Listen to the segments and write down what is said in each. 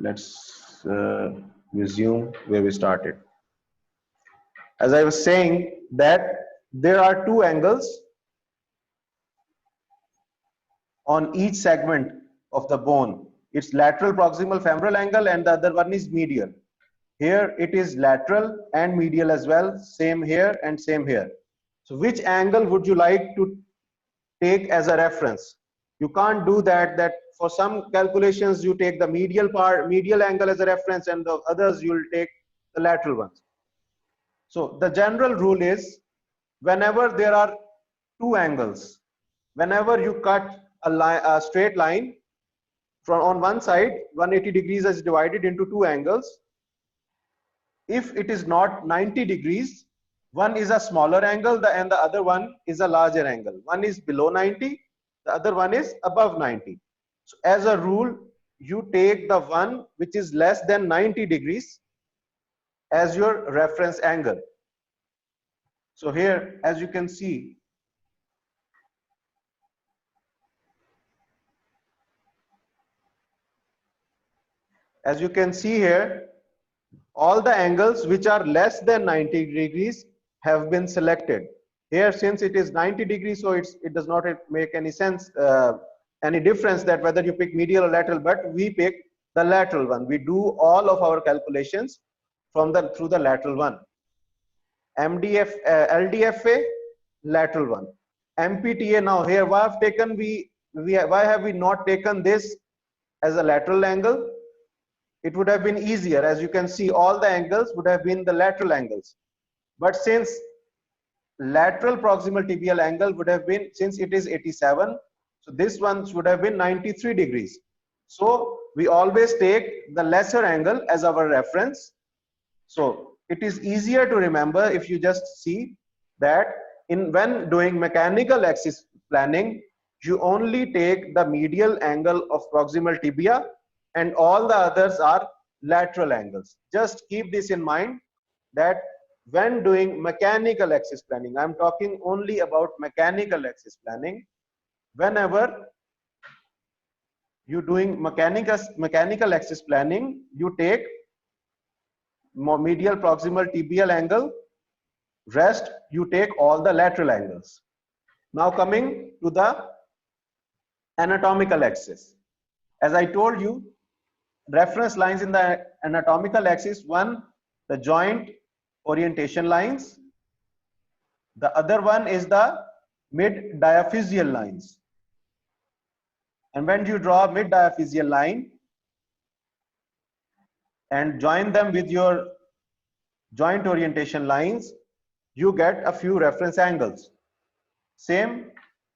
Let's resume where we started. As I was saying that there are two angles on each segment of the bone. It's lateral proximal femoral angle and the other one is medial. Here it is lateral and medial as well, same here and same here. So which angle would you like to take as a reference? You can't do that for some calculations you take the medial angle as a reference, and the others you'll take the lateral ones. So the general rule is, whenever there are two angles, whenever you cut a straight line from on one side, 180 degrees is divided into two angles. If it is not 90 degrees, one is a smaller angle and the other one is a larger angle. One is below 90, the other one is above 90. So as a rule, you take the one which is less than 90 degrees as your reference angle. So here, as you can see, here, all the angles which are less than 90 degrees have been selected. Here, since it is 90 degrees, so it does not make any sense, any difference that whether you pick medial or lateral, but we pick the lateral one. We do all of our calculations through the lateral one. LDFA, lateral one. MPTA, now here why have we not taken this as a lateral angle? It would have been easier. As you can see, all the angles would have been the lateral angles. But since lateral proximal tibial angle would have been, since it is 87, so this one would have been 93 degrees. So we always take the lesser angle as our reference. So it is easier to remember if you just see that when doing mechanical axis planning, you only take the medial angle of proximal tibia and all the others are lateral angles. Just keep this in mind that when doing mechanical axis planning, I'm talking only about mechanical axis planning. Whenever you're doing mechanical axis planning, you take medial proximal tibial angle, rest you take all the lateral angles. Now coming to the anatomical axis. As I told you, reference lines in the anatomical axis, one, the joint orientation lines, the other one is the mid diaphyseal lines. And when you draw mid diaphyseal line and join them with your joint orientation lines, you get a few reference angles. Same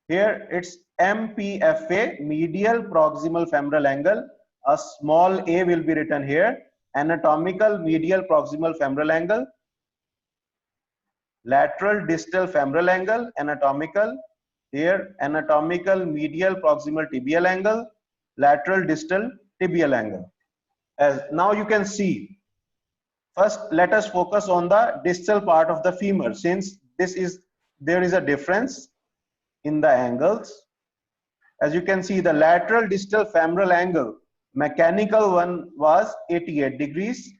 here, it's MPFA, medial proximal femoral angle. A small a will be written here. Anatomical medial proximal femoral angle, lateral distal femoral angle, anatomical. Here, anatomical medial proximal tibial angle, lateral distal tibial angle. As now you can see, first let us focus on the distal part of the femur, since there is a difference in the angles. As you can see, the lateral distal femoral angle, mechanical one was 88 degrees,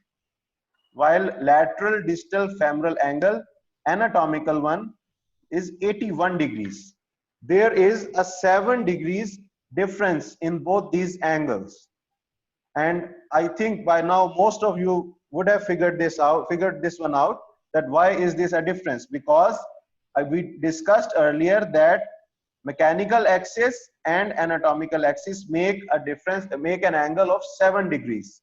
while lateral distal femoral angle, anatomical one, is 81 degrees. There is a 7 degrees difference in both these angles. And I think by now most of you would have figured this one out, that why is this a difference? Because we discussed earlier that mechanical axis and anatomical axis make an angle of 7 degrees.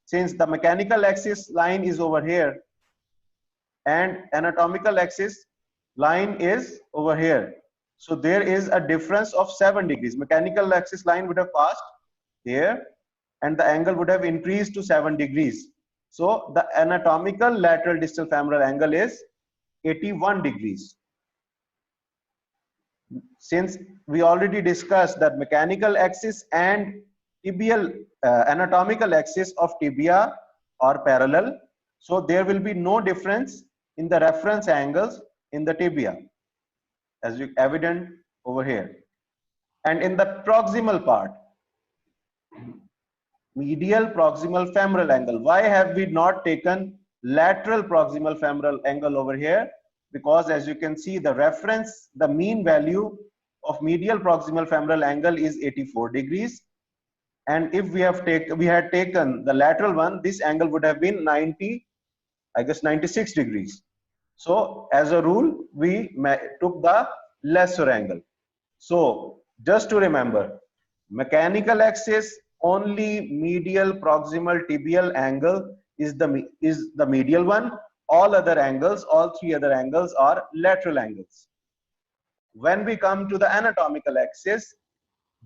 Since the mechanical axis line is over here and anatomical axis line is over here, so there is a difference of 7 degrees. Mechanical axis line would have passed here and the angle would have increased to 7 degrees. So the anatomical lateral distal femoral angle is 81 degrees. Since we already discussed that mechanical axis and tibial anatomical axis of tibia are parallel, so there will be no difference in the reference angles in the tibia, as evident over here. And in the proximal part, medial proximal femoral angle. Why have we not taken lateral proximal femoral angle over here? Because as you can see, the reference, the mean value of medial proximal femoral angle is 84 degrees. And if we had taken the lateral one, this angle would have been 96 degrees. So as a rule, we took the lesser angle. So just to remember, mechanical axis, only medial proximal tibial angle is the medial one. All other angles, all three other angles are lateral angles. When we come to the anatomical axis,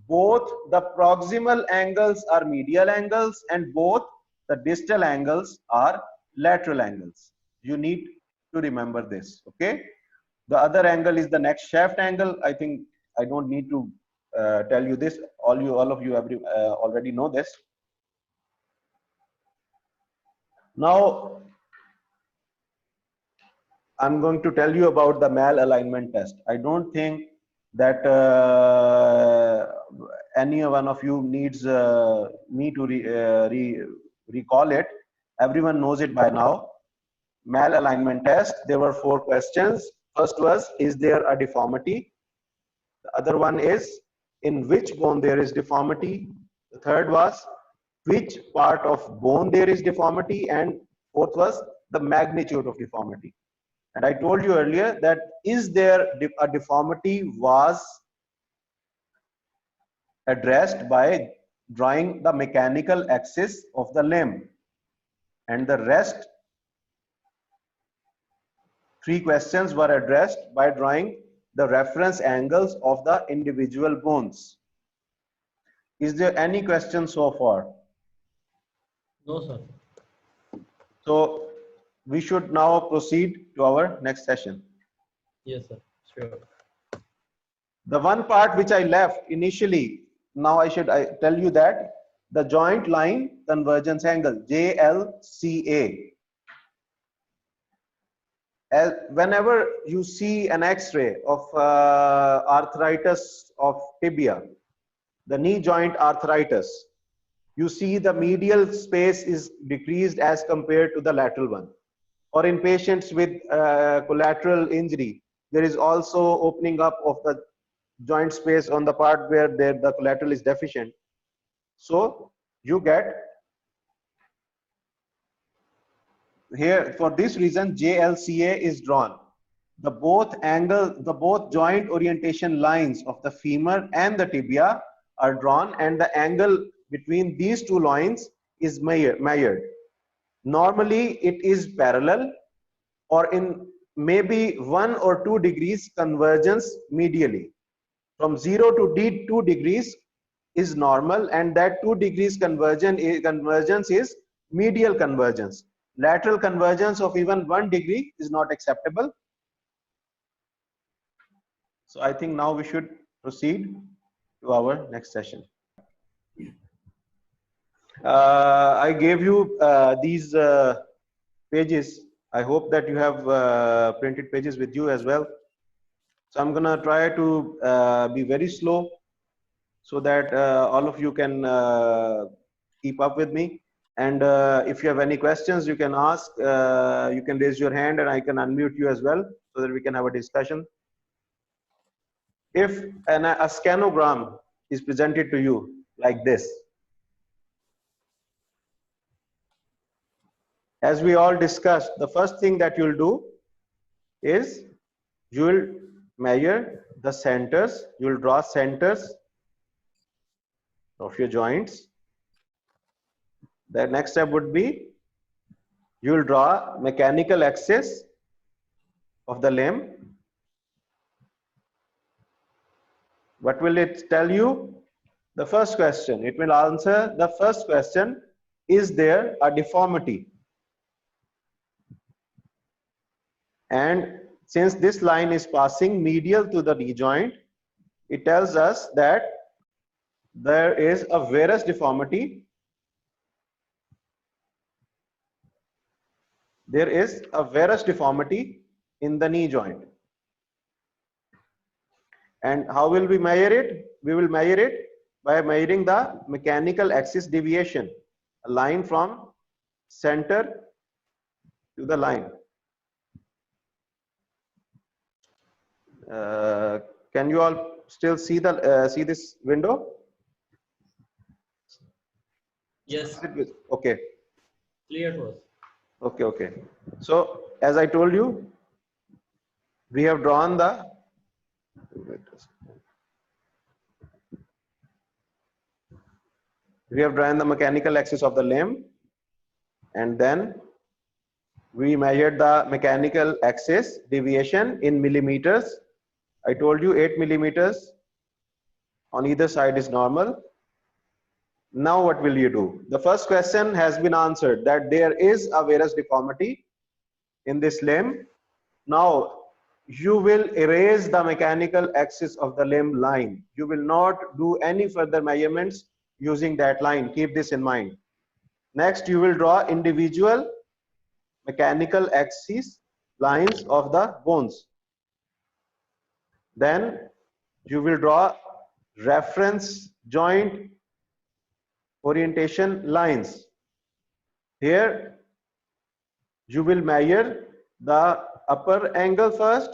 both the proximal angles are medial angles and both the distal angles are lateral angles. You need to remember this, okay? The other angle is the neck shaft angle. I think I don't need to tell you this. All of you already know this. Now, I'm going to tell you about the malalignment test. I don't think that any one of you needs me to recall it. Everyone knows it by now. Malalignment test. There were 4 questions. First was, is there a deformity? The other one is, in which bone there is deformity? The third was, which part of bone there is deformity? And fourth was the magnitude of deformity. And I told you earlier that is there a deformity was addressed by drawing the mechanical axis of the limb, and the rest 3 questions were addressed by drawing the reference angles of the individual bones. Is there any question so far? No, sir. So we should now proceed to our next session. Yes, sir. Sure. The one part which I left initially, now I tell you that the joint line convergence angle, JLCA. Whenever you see an X-ray of arthritis of tibia, the knee joint arthritis, you see the medial space is decreased as compared to the lateral one. Or in patients with collateral injury, there is also opening up of the joint space on the part where the collateral is deficient. So you get here, for this reason, JLCA is drawn. The both joint orientation lines of the femur and the tibia are drawn, and the angle between these 2 lines is measured. Normally it is parallel, or in maybe 1 or 2 degrees convergence medially. From 0 to 2 degrees is normal, and that 2 degrees convergence is medial convergence. Lateral convergence of even 1 degree is not acceptable. So I think now we should proceed to our next session. I gave you these pages. I hope that you have printed pages with you as well. So I'm gonna try to be very slow so that all of you can keep up with me. And if you have any questions, you can ask, you can raise your hand and I can unmute you as well so that we can have a discussion. If a scanogram is presented to you like this, as we all discussed, the first thing that you'll do is you will measure the centers, you will draw centers of your joints. The next step would be you will draw mechanical axis of the limb. What will it tell you? The first question, it will answer the first question, is there a deformity? And since this line is passing medial to the knee joint, it tells us that there is a varus deformity. There is a varus deformity in the knee joint. And how will we measure it? We will measure it by measuring the mechanical axis deviation. a line from center to the line. Can you all still see the see this window? Yes, Okay. clear to us. Okay, okay. So as I told you, we have drawn the mechanical axis of the limb, and then we measured the mechanical axis deviation in millimeters. I told you 8 millimeters on either side is normal. Now what will you do? The first question has been answered, that there is a varus deformity in this limb. Now you will erase the mechanical axis of the limb line. You will not do any further measurements using that line. Keep this in mind. Next, you will draw individual mechanical axis lines of the bones. Then you will draw reference joint orientation lines. Here you will measure the upper angle first,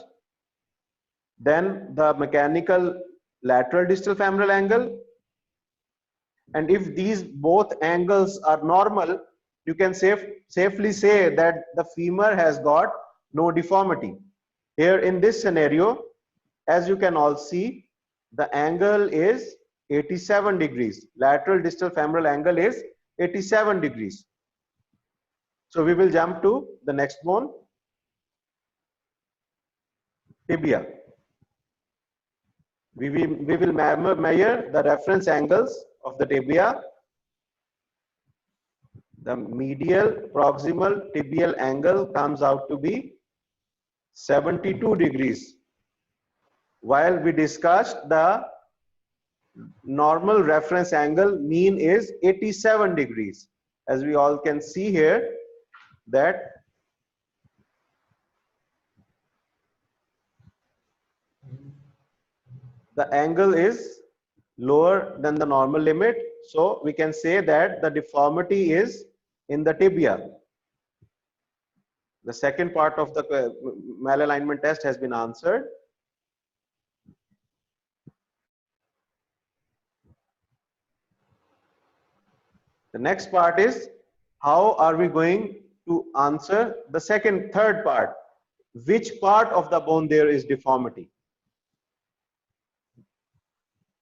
then the mechanical lateral distal femoral angle, and if these both angles are normal, you can safely say that the femur has got no deformity. Here in this scenario, as you can all see, the angle is 87 degrees. Lateral distal femoral angle is 87 degrees. So we will jump to the next bone, tibia. We will measure the reference angles of the tibia. The medial proximal tibial angle comes out to be 72 degrees. While we discussed the normal reference angle, mean is 87 degrees. As we all can see here, that the angle is lower than the normal limit. So we can say that the deformity is in the tibia. The second part of the malalignment test has been answered. The next part is, how are we going to answer the third part? Which part of the bone there is deformity?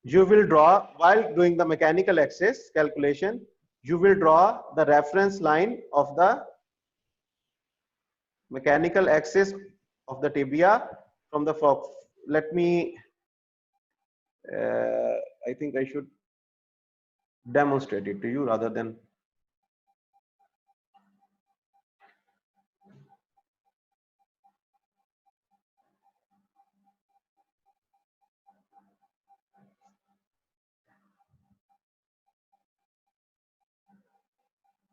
You will draw, while doing the mechanical axis calculation, you will draw the reference line of the mechanical axis of the tibia from the let me I think I should demonstrate it to you rather than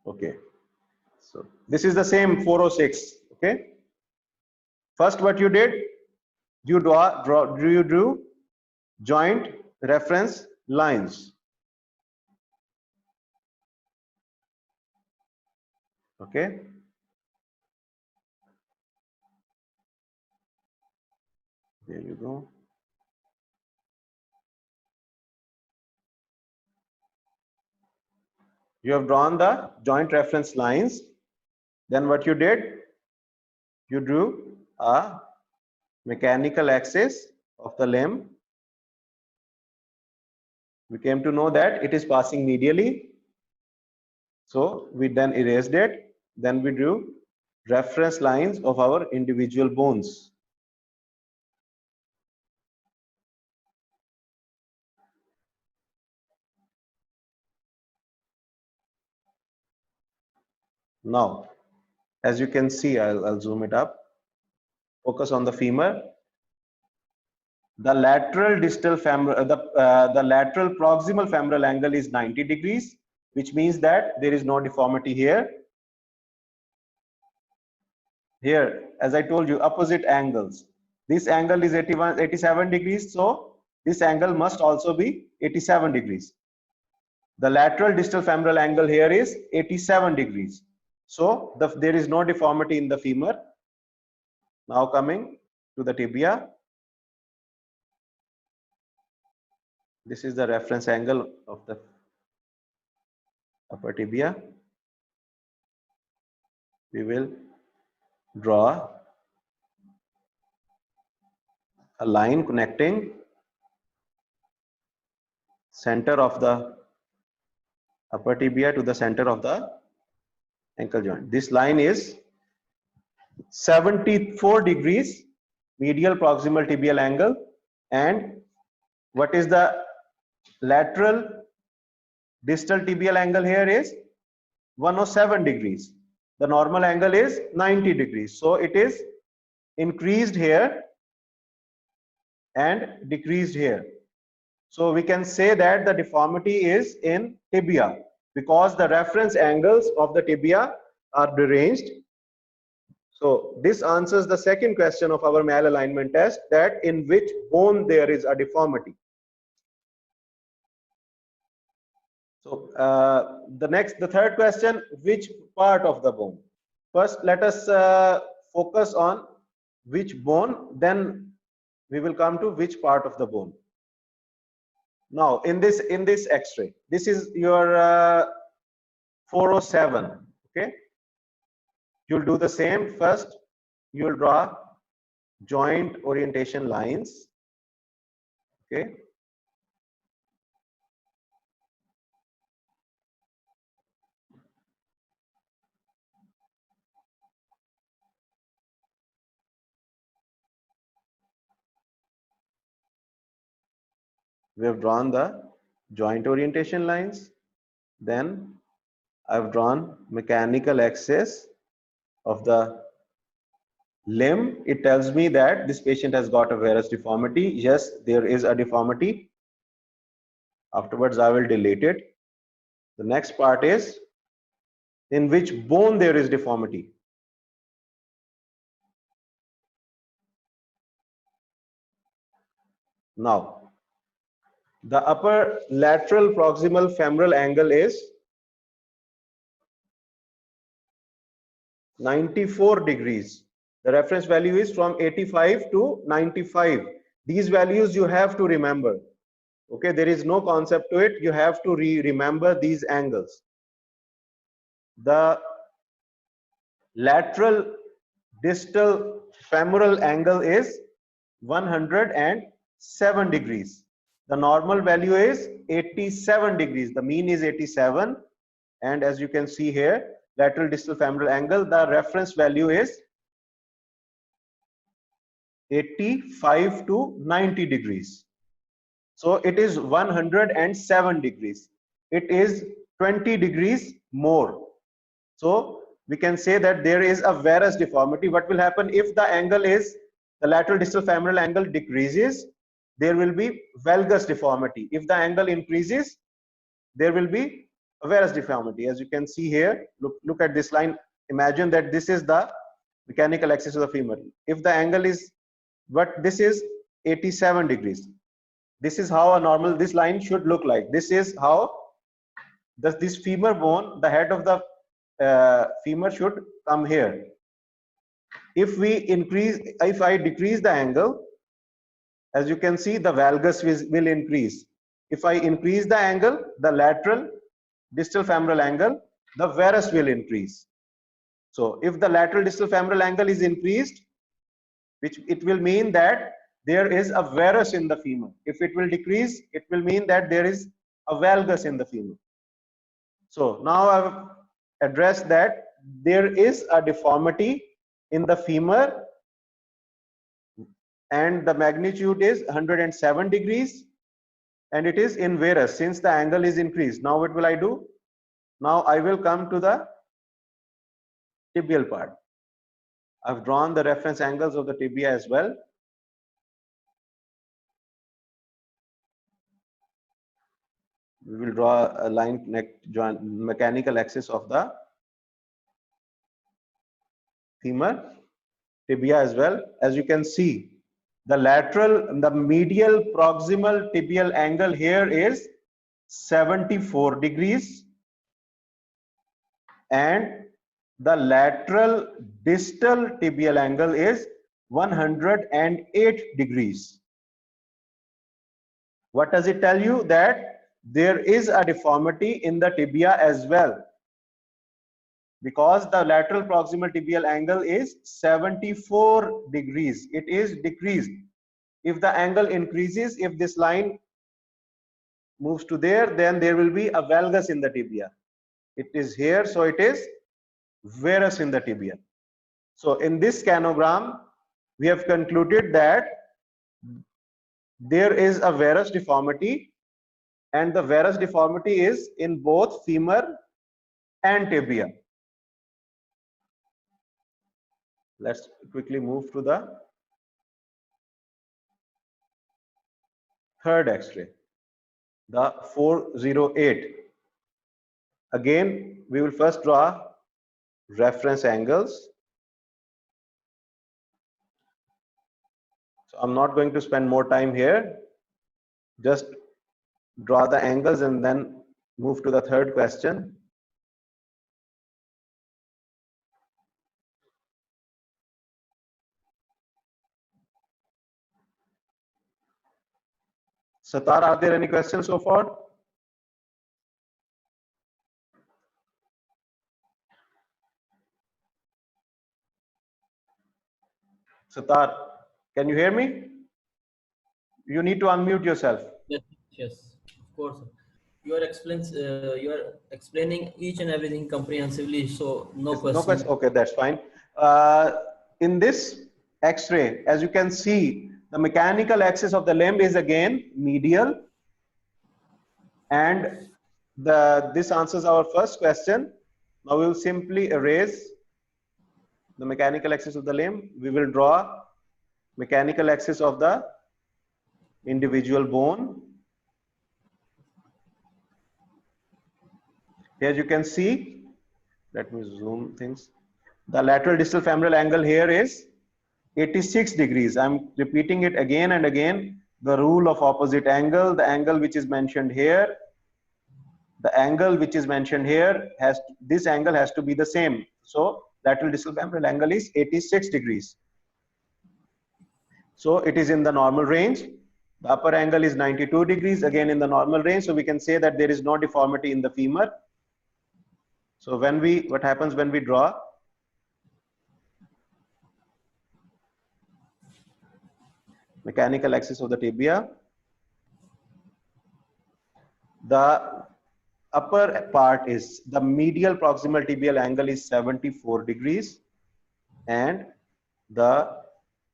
okay. So this is the same 406. Okay, first what you did, you drew joint reference lines. Okay, there you go. You have drawn the joint reference lines. Then what you did, you drew a mechanical axis of the limb. We came to know that it is passing medially. So we then erased it. Then we drew reference lines of our individual bones. Now, as you can see, I'll zoom it up. Focus on the femur. The lateral distal femoral, the lateral proximal femoral angle is 90 degrees, which means that there is no deformity here. Here, as I told you, opposite angles. This angle is 87 degrees, so this angle must also be 87 degrees. The lateral distal femoral angle here is 87 degrees. So there is no deformity in the femur. Now coming to the tibia. This is the reference angle of the upper tibia. We will draw a line connecting center of the upper tibia to the center of the ankle joint. This line is 74 degrees medial proximal tibial angle, and what is the lateral distal tibial angle here is 107 degrees. The normal angle is 90 degrees. So it is increased here and decreased here. So we can say that the deformity is in tibia because the reference angles of the tibia are deranged. So this answers the second question of our malalignment test, that in which bone there is a deformity. So the third question, which part of the bone? First, let us focus on which bone, then we will come to which part of the bone. Now, in this X-ray, this is your 407. Okay, you'll do the same. First, you'll draw joint orientation lines. Okay. We have drawn the joint orientation lines. Then I've drawn mechanical axis of the limb. It tells me that this patient has got a varus deformity. Yes, there is a deformity. Afterwards, I will delete it. The next part is in which bone there is deformity. Now, the upper lateral proximal femoral angle is 94 degrees. The reference value is from 85 to 95. These values you have to remember. Okay, there is no concept to it. You have to remember these angles. The lateral distal femoral angle is 107 degrees. The normal value is 87 degrees. The mean is 87. And as you can see here, lateral distal femoral angle, the reference value is 85 to 90 degrees. So it is 107 degrees. It is 20 degrees more. So we can say that there is a varus deformity. What will happen if the angle is, the lateral distal femoral angle decreases? There will be valgus deformity. If the angle increases, there will be a varus deformity. As you can see here, look at this line. Imagine that this is the mechanical axis of the femur. If the angle is, but this is 87 degrees. This is how a normal, this line should look like. This is how this femur bone, the head of the femur should come here. If I decrease the angle, as you can see, the valgus will increase. If I increase the angle, the lateral distal femoral angle, the varus will increase. So if the lateral distal femoral angle is increased, which it will mean that there is a varus in the femur. If it will decrease, it will mean that there is a valgus in the femur. So now I've addressed that there is a deformity in the femur, and the magnitude is 107 degrees, and it is in varus since the angle is increased. Now what will I do? Now I will come to the tibial part. I've drawn the reference angles of the tibia as well. We will draw a line connect joint mechanical axis of the femur, tibia as well. As you can see, the medial proximal tibial angle here is 74 degrees and the lateral distal tibial angle is 108 degrees. What does it tell you? That there is a deformity in the tibia as well, because the lateral proximal tibial angle is 74 degrees. It is decreased. If the angle increases, if this line moves to there, then there will be a valgus in the tibia. It is here, so it is varus in the tibia. So in this scanogram, we have concluded that there is a varus deformity, and the varus deformity is in both femur and tibia. Let's quickly move to the third X-ray, the 408. Again, we will first draw reference angles. So I'm not going to spend more time here. Just draw the angles and then move to the third question. Satar, are there any questions so far? Satar, can you hear me? You need to unmute yourself. Yes, yes, of course. You are explaining each and everything comprehensively, so no question. No question. Okay, that's fine. In this X-ray, as you can see, the mechanical axis of the limb is again medial, and this answers our first question. Now we will simply erase the mechanical axis of the limb. We will draw mechanical axis of the individual bone. Here you can see, let me zoom things. The lateral distal femoral angle here is 86 degrees. I'm repeating it again and again. The rule of opposite angle, the angle which is mentioned here, the angle which is mentioned here, this angle has to be the same. So lateral distal femoral angle is 86 degrees. So it is in the normal range. The upper angle is 92 degrees, again in the normal range. So we can say that there is no deformity in the femur. So what happens when we draw? Mechanical axis of the tibia. The upper part is the medial proximal tibial angle is 74 degrees and the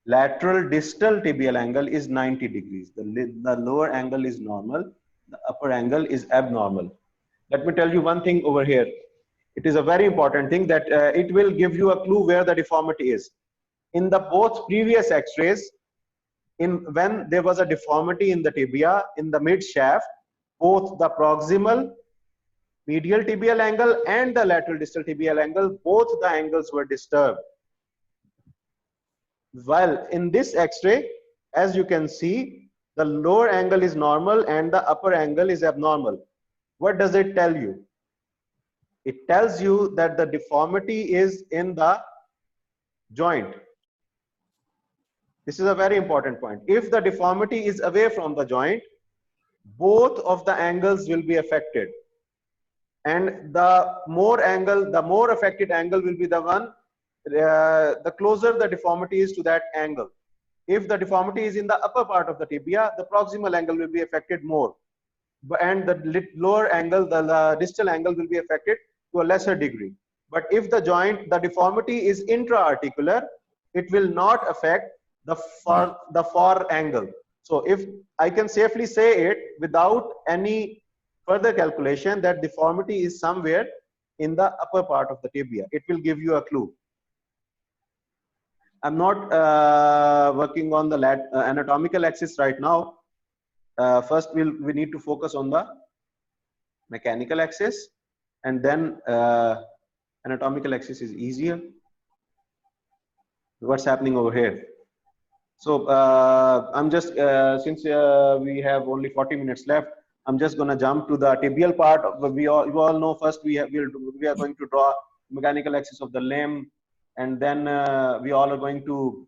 lateral distal tibial angle is 90 degrees. The lower angle is normal, the upper angle is abnormal. Let me tell you one thing over here. It is a very important thing that it will give you a clue where the deformity is. In the both previous X-rays, when there was a deformity in the tibia, in the mid shaft, both the proximal medial tibial angle and the lateral distal tibial angle, both the angles were disturbed. While in this X-ray, as you can see, the lower angle is normal and the upper angle is abnormal. What does it tell you? It tells you that the deformity is in the joint. This is a very important point. If the deformity is away from the joint, both of the angles will be affected. And the more affected angle will be the one, the closer the deformity is to that angle. If the deformity is in the upper part of the tibia, the proximal angle will be affected more. And the lower angle, the distal angle will be affected to a lesser degree. But if the deformity is intra-articular, it will not affect the far angle. So if I can safely say it without any further calculation that deformity is somewhere in the upper part of the tibia, it will give you a clue. I'm not working on the anatomical axis right now. First, we need to focus on the mechanical axis, and then anatomical axis is easier. What's happening over here? So I'm just since we have only 40 minutes left, I'm just going to jump to the tibial part. You all know first we are going to draw mechanical axis of the limb, and then we all are going to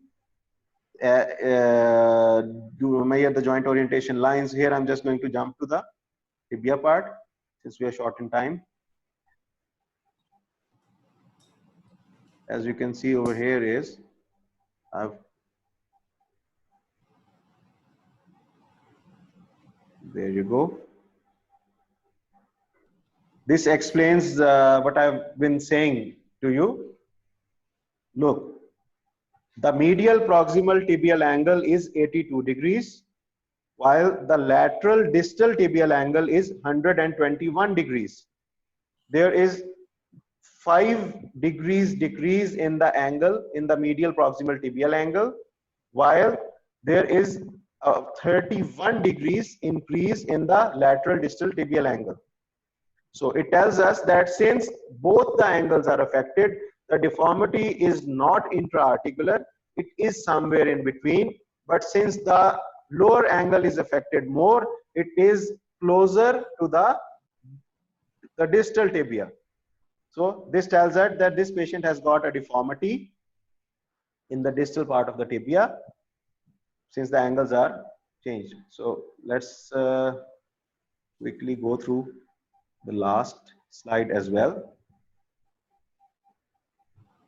measure the joint orientation lines. Here I'm just going to jump to the tibia part since we are short in time. As you can see over here is there you go. This explains what I've been saying to you. Look, the medial proximal tibial angle is 82 degrees, while the lateral distal tibial angle is 121 degrees. There is 5 degrees decrease in the angle in the medial proximal tibial angle, while there is a 31 degrees increase in the lateral distal tibial angle. So it tells us that since both the angles are affected, the deformity is not intra-articular, it is somewhere in between. But since the lower angle is affected more, it is closer to the distal tibia. So this tells us that this patient has got a deformity in the distal part of the tibia since the angles are changed. So let's quickly go through the last slide as well.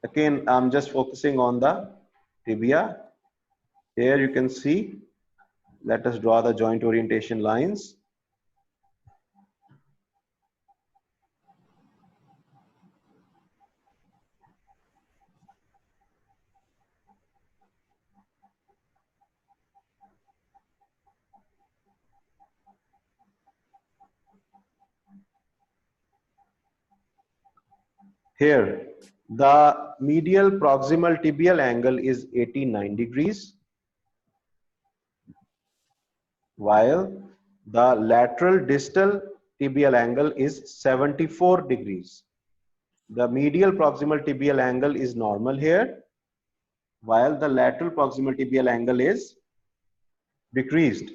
Again, I'm just focusing on the tibia. Here you can see, let us draw the joint orientation lines. Here, the medial proximal tibial angle is 89 degrees, while the lateral distal tibial angle is 74 degrees. The medial proximal tibial angle is normal here, while the lateral proximal tibial angle is decreased.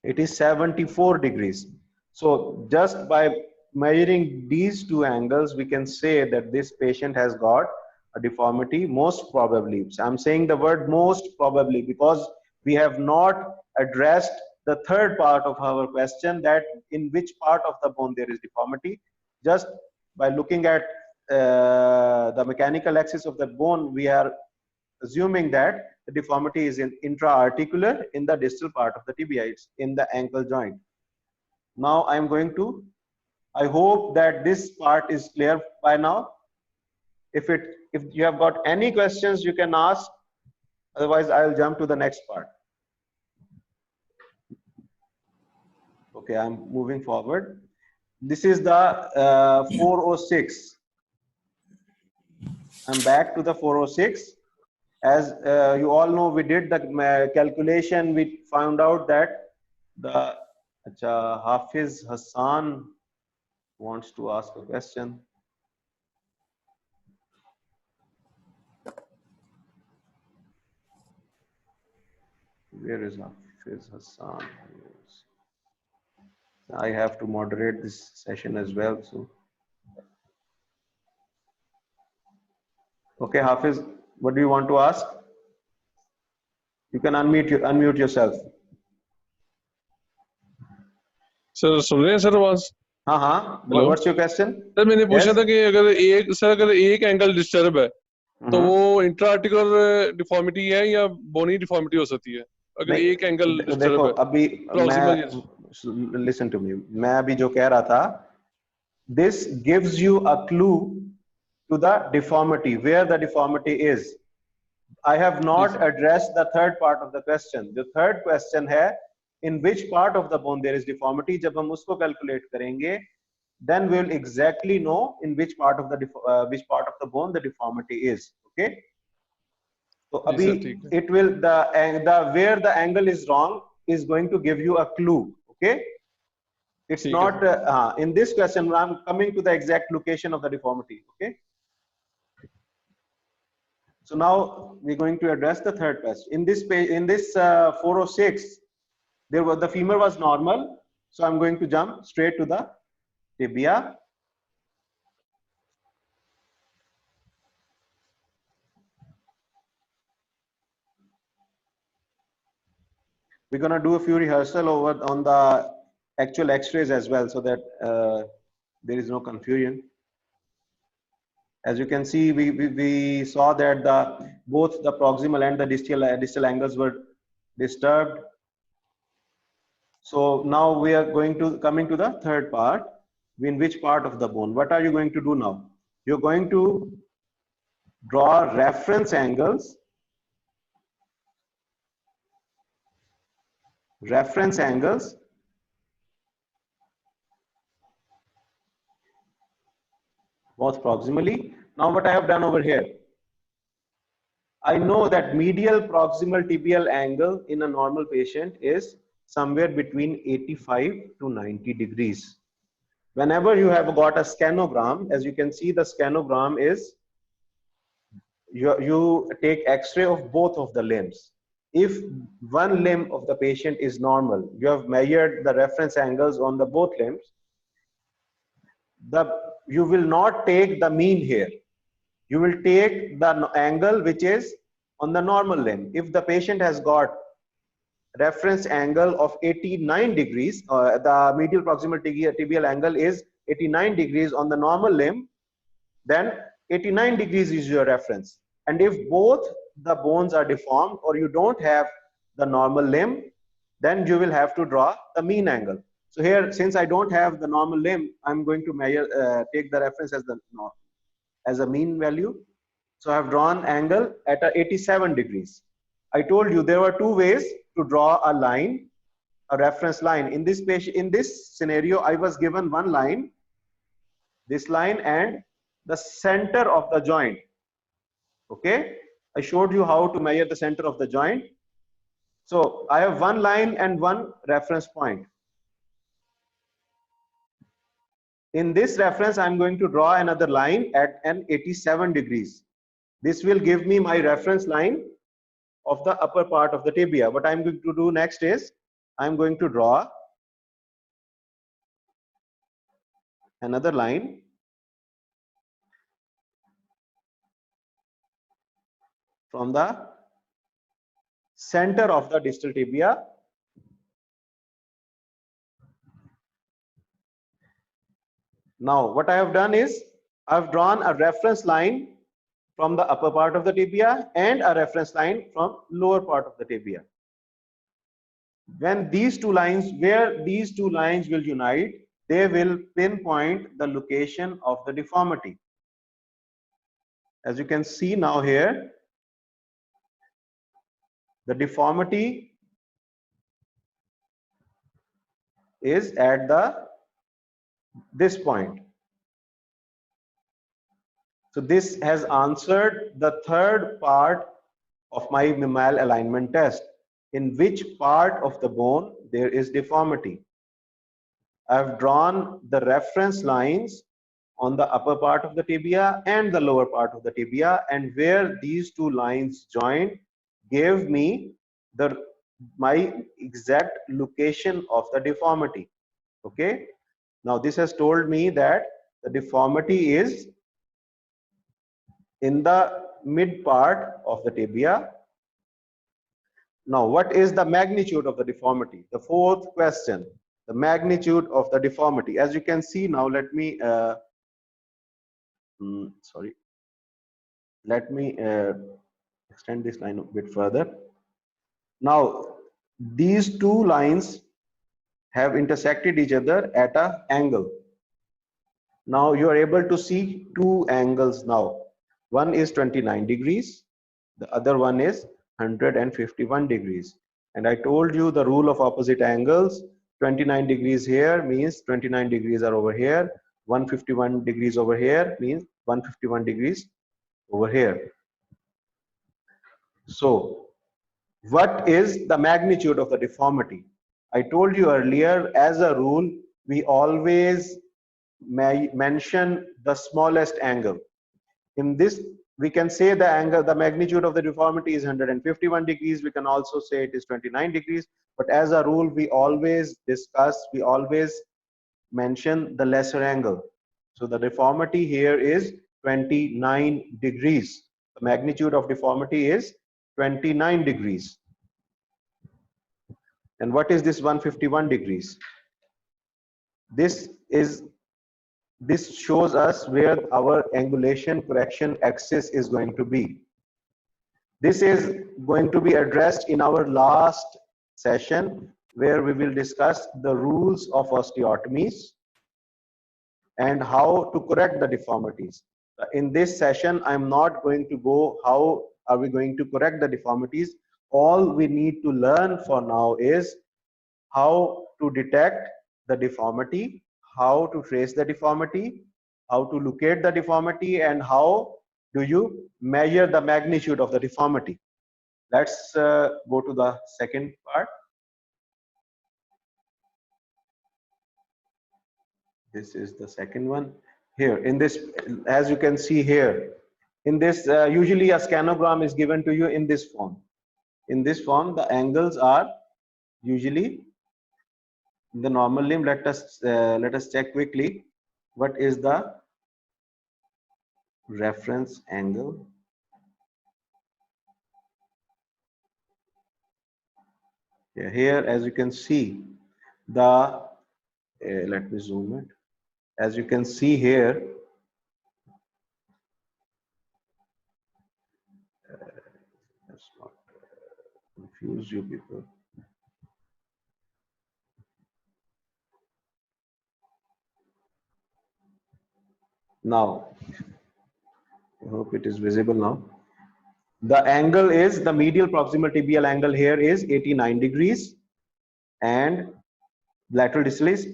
It is 74 degrees. So just by measuring these two angles, we can say that this patient has got a deformity most probably. So I'm saying the word most probably because we have not addressed the third part of our question, that in which part of the bone there is deformity. Just by looking at the mechanical axis of the bone, we are assuming that the deformity is intra-articular in the distal part of the tibia, it's in the ankle joint. Now I'm going to, I hope that this part is clear by now. If you have got any questions, you can ask. Otherwise, I'll jump to the next part. Okay, I'm moving forward. This is the 406. I'm back to the 406. As you all know, we did the calculation. We found out that the Hafiz Hassan wants to ask a question. Where is Hafiz Hassan? I have to moderate this session as well. So, okay, Hafiz, what do you want to ask? You can unmute yourself. Sir सुन रहे हैं sir आवाज? हाँ हाँ. What's your question? Sir मैंने पूछा था कि अगर एक एंगल डिस्टर्ब है तो वो इंट्रा आर्टिकुलर डिफॉर्मिटी है या बोनी डिफॉर्मिटी हो सकती है अगर एक एंगल डिस्टर्ब है? अभी मैं listen to me. मैं अभी जो कह रहा था, this gives you a clue to the deformity, where the deformity is. I have not addressed the third part of the question. The third question है, in which part of the bone there is deformity. जब हम उसको calculate करेंगे, then we will exactly know in which part of the bone the deformity is. Okay. So abhi it will where the angle is wrong is going to give you a clue. Okay. It's not in this question. I'm coming to the exact location of the deformity. Okay. So now we're going to address the third question. In this page, in this 406, the femur was normal, So I'm going to jump straight to the tibia. We're going to do a few rehearsal over on the actual x-rays as well, so that there is no confusion. As you can see, we saw that both the proximal and the distal angles were disturbed. So now we are coming to the third part. In which part of the bone? What are you going to do now? You're going to draw reference angles. Reference angles both proximally. Now what I have done over here, I know that medial proximal tibial angle in a normal patient is somewhere between 85 to 90 degrees. Whenever you have got a scanogram, as you can see, the scanogram is you take x-ray of both of the limbs. If one limb of the patient is normal, you have measured the reference angles on the both limbs, you will not take the mean here. You will take the angle which is on the normal limb. If the patient has got reference angle of 89 degrees, the medial proximal tibial angle is 89 degrees on the normal limb, then 89 degrees is your reference. And if both the bones are deformed or you don't have the normal limb, then you will have to draw the mean angle. So here, since I don't have the normal limb, I'm going to take the reference as a mean value. So I have drawn angle at 87 degrees. I told you there were two ways to draw a line, a reference line. In this scenario, I was given one line, this line, and the center of the joint. Okay, I showed you how to measure the center of the joint. So I have one line and one reference point. In this reference, I'm going to draw another line at an 87 degrees. This will give me my reference line of the upper part of the tibia. What I'm going to do next is I'm going to draw another line from the center of the distal tibia Now, what I have done is I've drawn a reference line from the upper part of the tibia and a reference line from lower part of the tibia. When these two lines, where these two lines will unite, they will pinpoint the location of the deformity. As you can see now here, the deformity is at this point. So this has answered the third part of my malalignment test. In which part of the bone there is deformity? I've drawn the reference lines on the upper part of the tibia and the lower part of the tibia, and where these two lines join gave me my exact location of the deformity. Okay, now this has told me that the deformity is in the mid part of the tibia. Now, what is the magnitude of the deformity? The fourth question, the magnitude of the deformity. As you can see now, let me extend this line a bit further. Now, these two lines have intersected each other at an angle. Now you are able to see two angles now. One is 29 degrees, the other one is 151 degrees. And I told you the rule of opposite angles. 29 degrees here means 29 degrees are over here. 151 degrees over here means 151 degrees over here. So what is the magnitude of the deformity? I told you earlier, as a rule, we always mention the smallest angle. In this, we can say the magnitude of the deformity is 151 degrees. We can also say it is 29 degrees, But as a rule, we always mention the lesser angle. So the deformity here is 29 degrees. The magnitude of deformity is 29 degrees. And what is this 151 degrees? This shows us where our angulation correction axis is going to be. This is going to be addressed in our last session, where we will discuss the rules of osteotomies and how to correct the deformities. In this session, I'm not going to go how are we going to correct the deformities. All we need to learn for now is how to detect the deformity, how to trace the deformity, how to locate the deformity, and how do you measure the magnitude of the deformity. Let's go to the second part. This is the second one. Here in this, as you can see here, in this usually a scanogram is given to you in this form. In this form, the angles are usually in the normal limb. Let us check quickly what is the reference angle. Here, as you can see, the let me zoom it. As you can see here, let's not confuse you people. Now, I hope it is visible now. The angle is, the medial proximal tibial angle here is 89 degrees and lateral distal is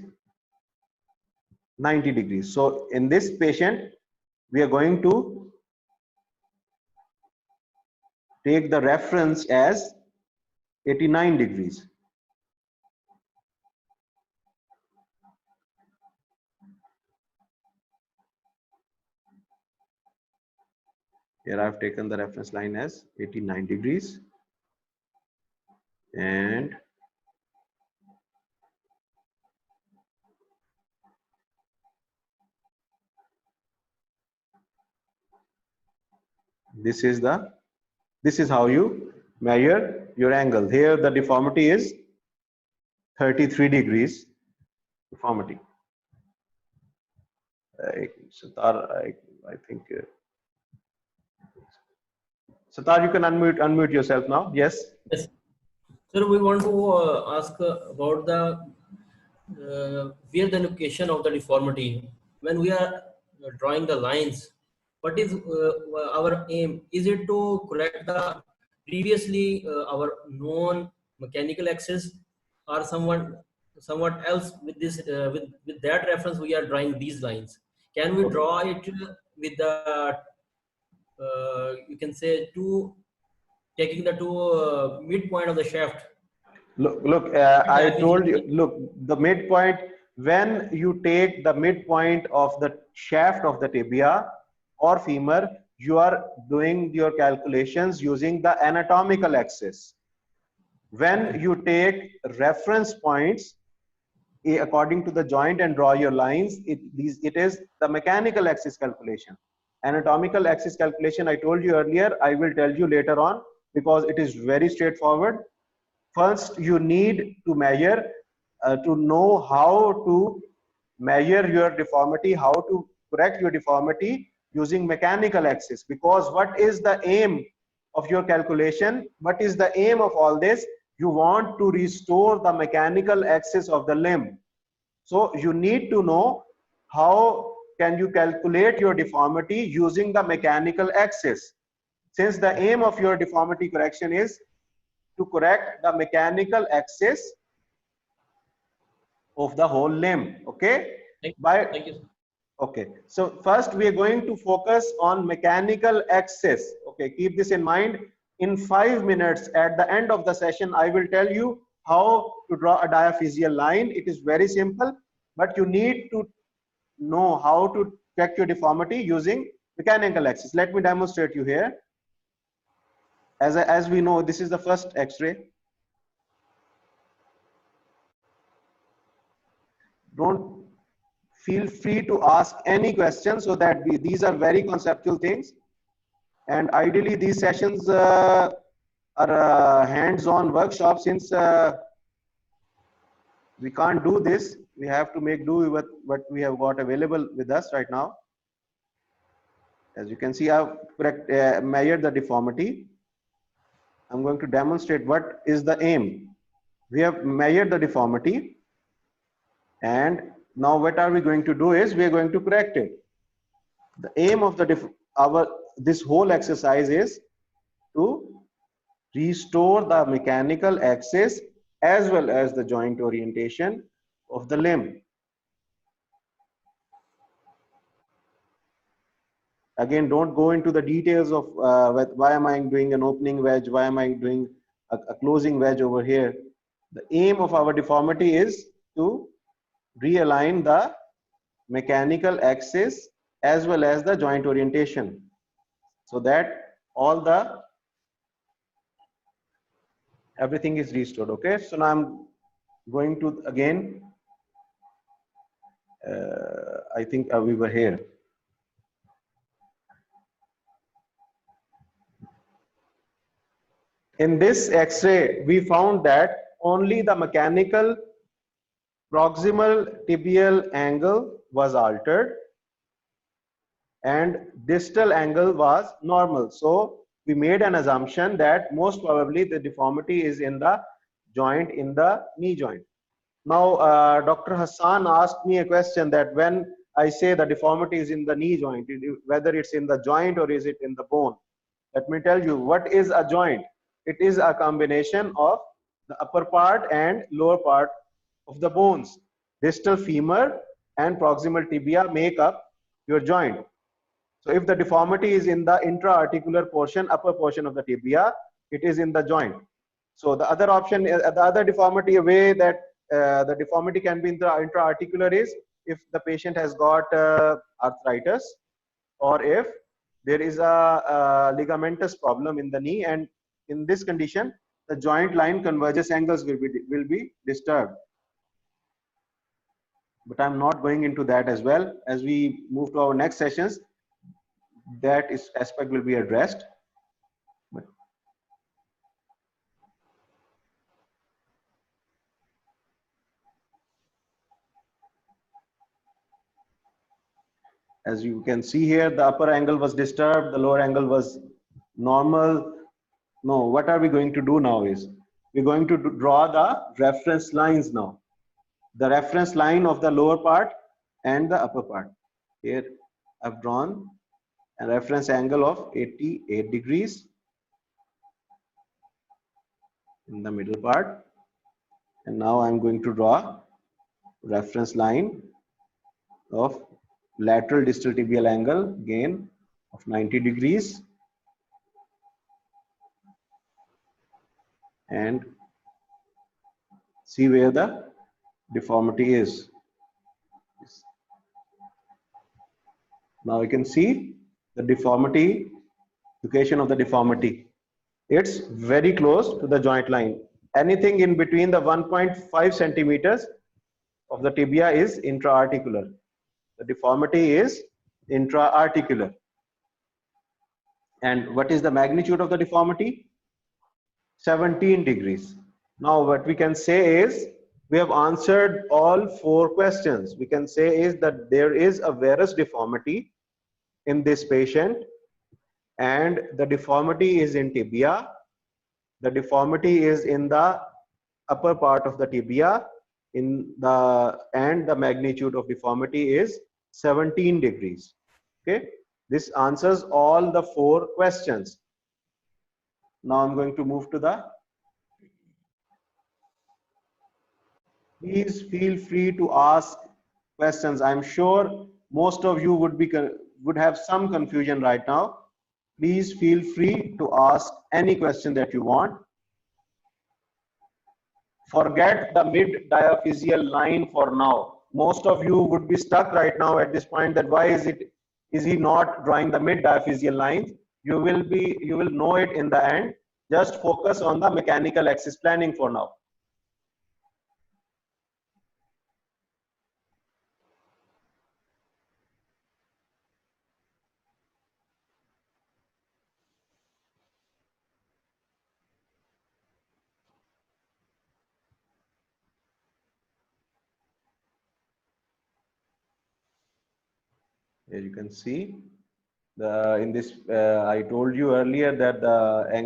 90 degrees. So in this patient, we are going to take the reference as 89 degrees. Here I've taken the reference line as 89 degrees, and this is how you measure your angle. Here the deformity is 33 degrees deformity. Satar, I think Satar, you can unmute yourself now. Yes. Yes. Sir, we want to ask about the where the location of the deformity when we are drawing the lines. What is our aim? Is it to correct the previously our known mechanical axis, or somewhat else with this with that reference we are drawing these lines? Can we draw it with the you can say taking the midpoint of the shaft? Look, I told you, look, the midpoint, when you take the midpoint of the shaft of the tibia or femur, you are doing your calculations using the anatomical axis. When you take reference points according to the joint and draw your lines, it is the mechanical axis calculation. Anatomical axis calculation, I told you earlier, I will tell you later on because it is very straightforward. First, you need to measure, to know how to measure your deformity, how to correct your deformity using mechanical axis. Because what is the aim of your calculation? What is the aim of all this? You want to restore the mechanical axis of the limb. So you need to know how can you calculate your deformity using the mechanical axis. Since the aim of your deformity correction is to correct the mechanical axis of the whole limb. Okay. Thank you. Okay. So first we are going to focus on mechanical axis. Okay. Keep this in mind. In 5 minutes at the end of the session, I will tell you how to draw a diaphyseal line. It is very simple, but you need to know how to check your deformity using mechanical axis. Let me demonstrate you here. As we know, this is the first X-ray. don't feel free to ask any questions, so that these are very conceptual things. And ideally these sessions are hands-on workshops, since we can't do this, we have to make do with what we have got available with us right now. As you can see, I've measured the deformity. I'm going to demonstrate what is the aim. We have measured the deformity, and now what are we going to do is we are going to correct it. The aim of this whole exercise is to restore the mechanical axis as well as the joint orientation of the limb. Again, don't go into the details of why am I doing an opening wedge, why am I doing a closing wedge over here. The aim of our deformity is to realign the mechanical axis as well as the joint orientation, so that everything is restored. Okay, so now I'm going to again, I think we were here. In this X-ray, we found that only the mechanical proximal tibial angle was altered and distal angle was normal. So we made an assumption that most probably the deformity is in the joint, in the knee joint. Now, Dr. Hassan asked me a question that when I say the deformity is in the knee joint, whether it's in the joint or is it in the bone. Let me tell you, what is a joint? It is a combination of the upper part and lower part of the bones. Distal femur and proximal tibia make up your joint. So if the deformity is in the intra-articular portion, upper portion of the tibia, it is in the joint. So the other option, the other deformity, a way that the deformity can be intra-articular is if the patient has got arthritis, or if there is a ligamentous problem in the knee, and in this condition the joint line convergence angles will be disturbed. But I'm not going into that as well. As we move to our next sessions, that aspect will be addressed. But as you can see here, the upper angle was disturbed, the lower angle was normal. No, what are we going to do now is we're going to draw the reference lines now. The reference line of the lower part and the upper part. Here I've drawn a reference angle of 88 degrees in the middle part, and now I'm going to draw reference line of lateral distal tibial angle, again of 90 degrees, and see where the deformity is. Now you can see the deformity, location of the deformity. It's very close to the joint line. Anything in between the 1.5 centimeters of the tibia is intra-articular. The deformity is intra-articular. And what is the magnitude of the deformity? 17 degrees. Now what we can say is, we have answered all 4 questions. We can say is that there is a varus deformity in this patient, and the deformity is in tibia. The deformity is in the upper part of the tibia, and the magnitude of deformity is 17 degrees. Okay, this answers all the 4 questions. Now I'm going to move to the. Please feel free to ask questions. I'm sure most of you would have some confusion right now. Please feel free to ask any question that you want. Forget the mid-diaphyseal line for now. Most of you would be stuck right now at this point that why is he not drawing the mid-diaphyseal lines? You will know it in the end. Just focus on the mechanical axis planning for now. Here you can see in this. I told you earlier that the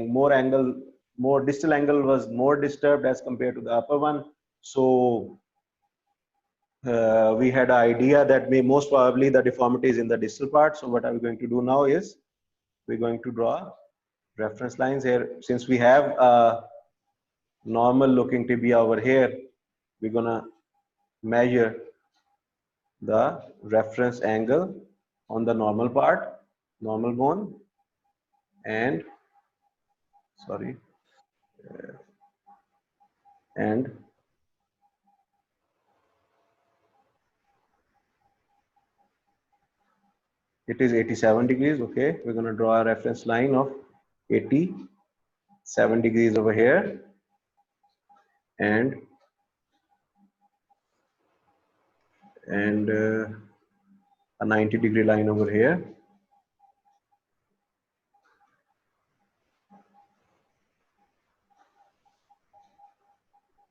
more distal angle was more disturbed as compared to the upper one. So we had an idea that most probably the deformity is in the distal part. So what are we going to do now is we're going to draw reference lines here. Since we have a normal looking tibia over here, we're gonna measure the reference angle on the normal part, normal bone, and and it is 87 degrees. Okay, we're going to draw a reference line of 87 degrees over here, and a 90-degree line over here.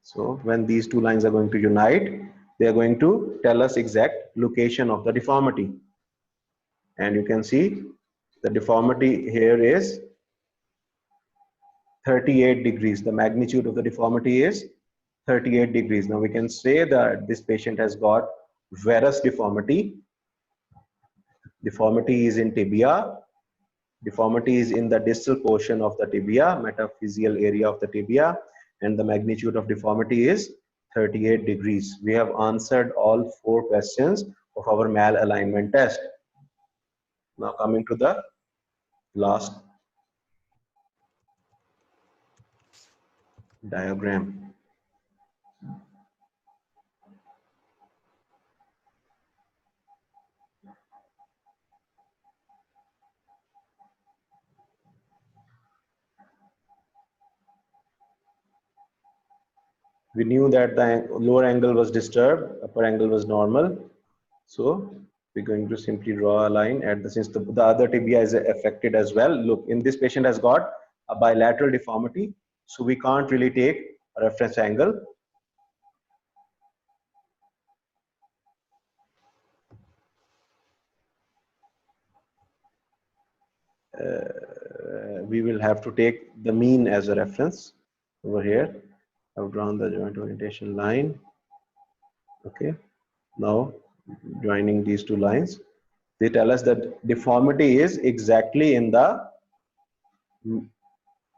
So when these two lines are going to unite, they are going to tell us exact location of the deformity. And you can see the deformity here is 38 degrees. The magnitude of the deformity is 38 degrees. Now we can say that this patient has got varus deformity. Deformity is in tibia. Deformity is in the distal portion of the tibia, metaphyseal area of the tibia, and the magnitude of deformity is 38 degrees. We have answered all 4 questions of our malalignment test. Now coming to the last diagram. We knew that the lower angle was disturbed, upper angle was normal. So we're going to simply draw a line at since the other tibia is affected as well. Look, in this patient has got a bilateral deformity, so we can't really take a reference angle. We will have to take the mean as a reference over here. I've drawn the joint orientation line. Okay, now joining these two lines, they tell us that deformity is exactly in the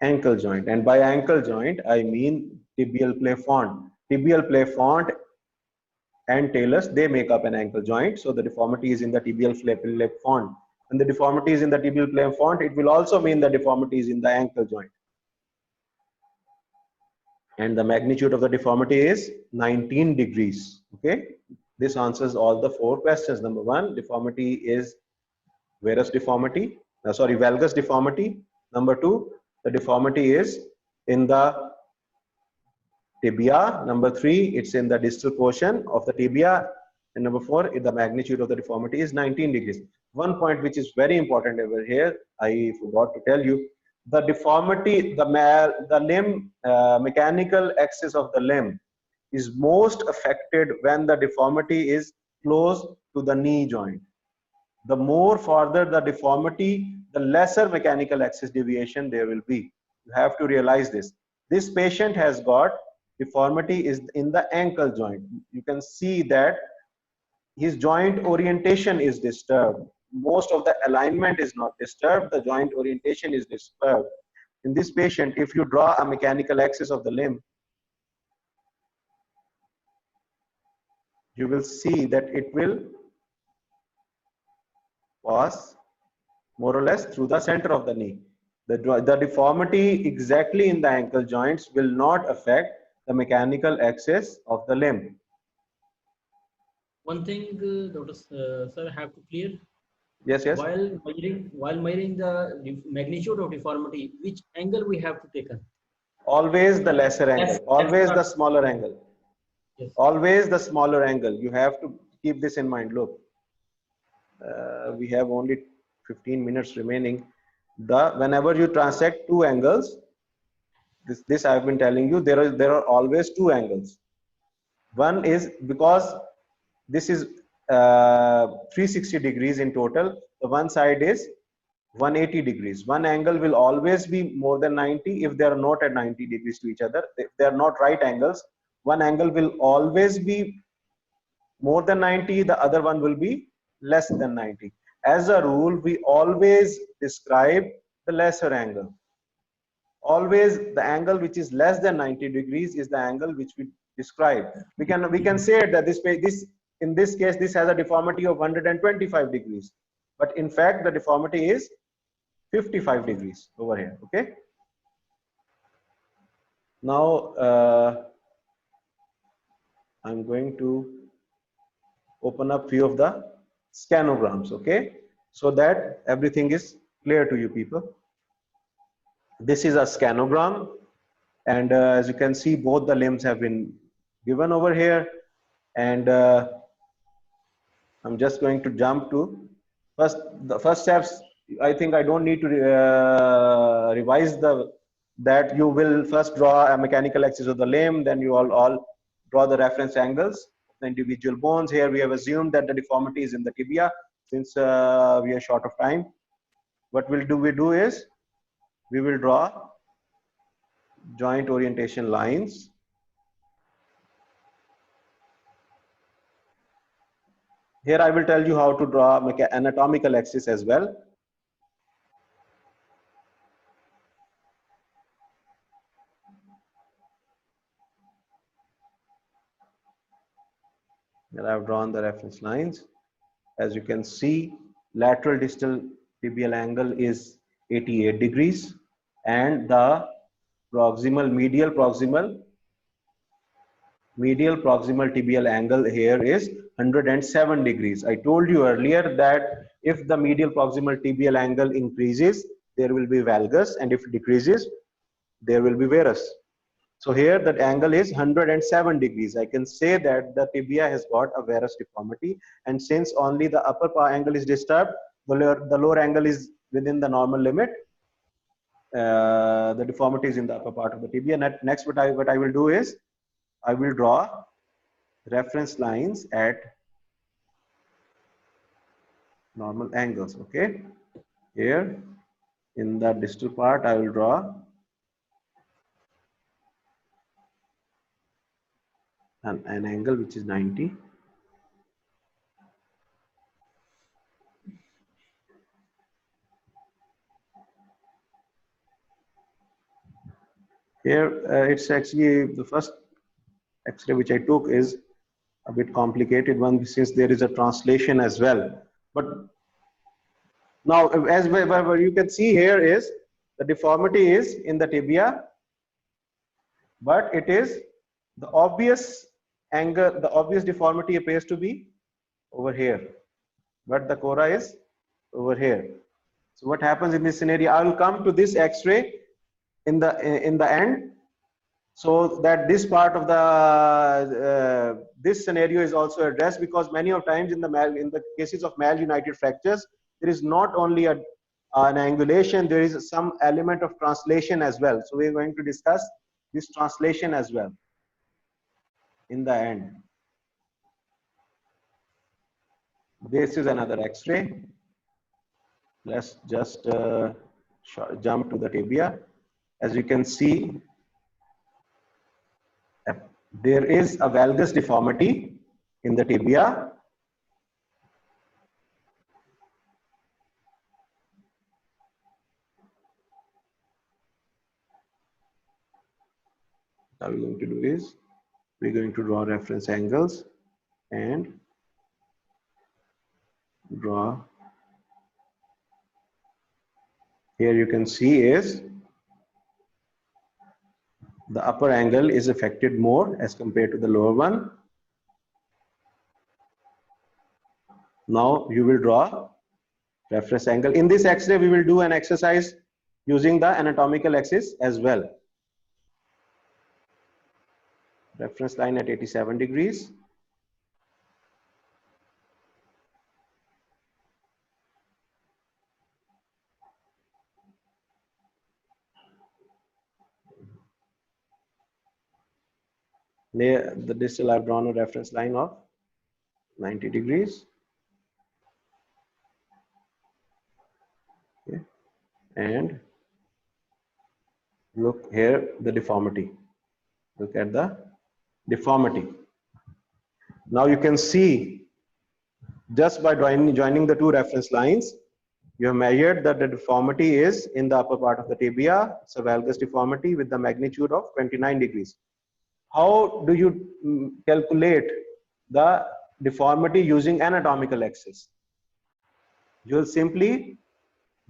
ankle joint, and by ankle joint I mean tibial plafond. Tibial plafond and talus, they make up an ankle joint, so the deformity is in the tibial plafond. When the deformity is in the tibial plafond, it will also mean the deformity is in the ankle joint. And the magnitude of the deformity is 19 degrees. Okay, this answers all the 4 questions. Number 1, deformity is varus deformity, valgus deformity. Number 2, the deformity is in the tibia. Number 3, it's in the distal portion of the tibia. And number 4, the magnitude of the deformity is 19 degrees. One point which is very important over here, I forgot to tell you, the deformity, the limb, mechanical axis of the limb is most affected when the deformity is close to the knee joint. The more further the deformity, the lesser mechanical axis deviation there will be. You have to realize this. This patient has got deformity is in the ankle joint. You can see that his joint orientation is disturbed. Most of the alignment is not disturbed. The joint orientation is disturbed. In this patient, if you draw a mechanical axis of the limb, you will see that it will pass more or less through the center of the knee. The deformity exactly in the ankle joints will not affect the mechanical axis of the limb. One thing, Dr. Sir, have to clear. Yes, yes. While measuring the magnitude of deformity, which angle we have to take? Always the lesser angle. Always the smaller angle. Yes. Always the smaller angle. You have to keep this in mind. Look, we have only 15 minutes remaining. Whenever you transect two angles, this I have been telling you, there are always two angles. One is because this is 360 degrees in total. The one side is 180 degrees. One angle will always be more than 90 if they are not at 90 degrees to each other. If they are not right angles, one angle will always be more than 90, the other one will be less than 90. As a rule, we always describe the lesser angle. Always the angle which is less than 90 degrees is the angle which we describe. We can say that this in this case this has a deformity of 125 degrees, but in fact the deformity is 55 degrees over here. Okay. Now I'm going to open up few of the scanograms, okay, so that everything is clear to you people. This is a scanogram, and as you can see, both the limbs have been given over here, and I'm just going to jump to the first steps. I think I don't need to revise that you will first draw a mechanical axis of the limb, then you all draw the reference angles of the individual bones. Here we have assumed that the deformity is in the tibia since we are short of time. What we do is we will draw joint orientation lines. Here I will tell you how to draw anatomical axis as well. Here I have drawn the reference lines. As you can see, lateral distal tibial angle is 88 degrees and the medial proximal tibial angle here is 107 degrees. I told you earlier that if the medial proximal tibial angle increases, there will be valgus, and if it decreases, there will be varus. So here that angle is 107 degrees. I can say that the tibia has got a varus deformity, and since only the upper angle is disturbed, the lower angle is within the normal limit. The deformity is in the upper part of the tibia. Next, what I will do is I will draw reference lines at normal angles. Okay, here in the distal part, I will draw an angle which is 90. Here it's actually the first X-ray which I took is a bit complicated one since there is a translation as well. But now as you can see here is the deformity is in the tibia, but it is the obvious angle, the obvious deformity appears to be over here, but the cora is over here. So what happens in this scenario? I will come to this X-ray in the end, so that this part of the this scenario is also addressed, because many of times in the cases of malunited fractures, there is not only an angulation, there is some element of translation as well. So we are going to discuss this translation as well in the end. This is another X-ray. Let's just jump to the tibia. As you can see, there is a valgus deformity in the tibia. What we're going to do is we're going to draw reference angles and draw. Here you can see is the upper angle is affected more as compared to the lower one. Now you will draw reference angle. In this X-ray, we will do an exercise using the anatomical axis as well. Reference line at 87 degrees. Near the distal, I've drawn a reference line of 90 degrees. Okay. And look here, the deformity. Look at the deformity. Now you can see just by joining the two reference lines, you have measured that the deformity is in the upper part of the tibia. It's a valgus deformity with the magnitude of 29 degrees. How do you calculate the deformity using anatomical axis? You will simply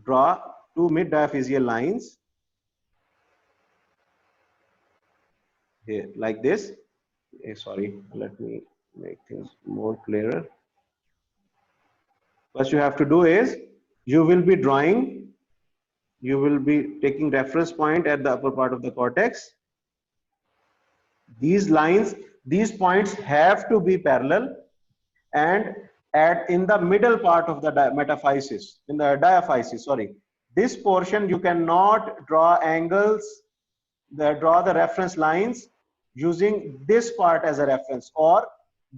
draw two mid-diaphyseal lines here like this. Sorry, let me make things more clearer. What you have to do is you will be taking reference point at the upper part of the cortex. These lines, these points have to be parallel, and in the middle part of the metaphysis, in the diaphysis, sorry, this portion you cannot draw angles, draw the reference lines using this part as a reference or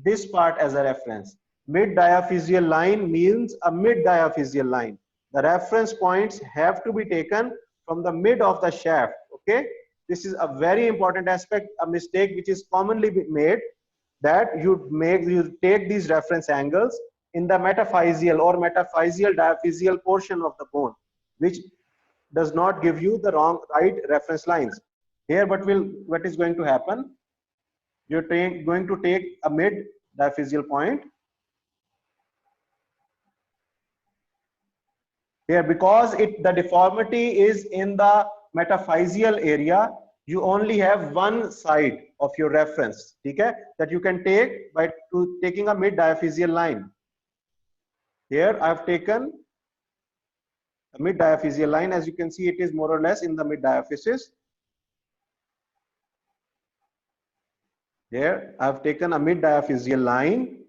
this part as a reference. Mid-diaphyseal line means a mid-diaphyseal line. The reference points have to be taken from the mid of the shaft. Okay, this is a very important aspect, a mistake which is commonly made, that you take these reference angles in the metaphyseal or metaphyseal diaphyseal portion of the bone, which does not give you the right reference lines. Here what is going to happen, you're going to take a mid diaphyseal point here. Because the deformity is in the metaphyseal area, you only have one side of your reference, okay, that you can take by taking a mid diaphyseal line. Here I've taken a mid diaphyseal line. As you can see, it is more or less in the mid diaphysis. Here I've taken a mid diaphyseal line.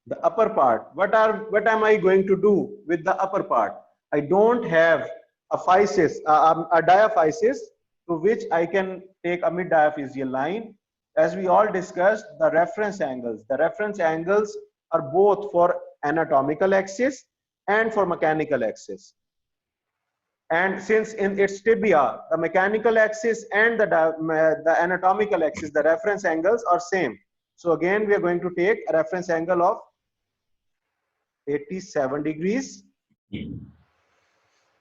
The upper part, what am I going to do with the upper part? I don't have a physis, a diaphysis to which I can take a mid diaphyseal line. As we all discussed, the reference angles are both for anatomical axis and for mechanical axis. And since in its tibia, the mechanical axis and the anatomical axis, the reference angles are same. So again, we are going to take a reference angle of 87 degrees,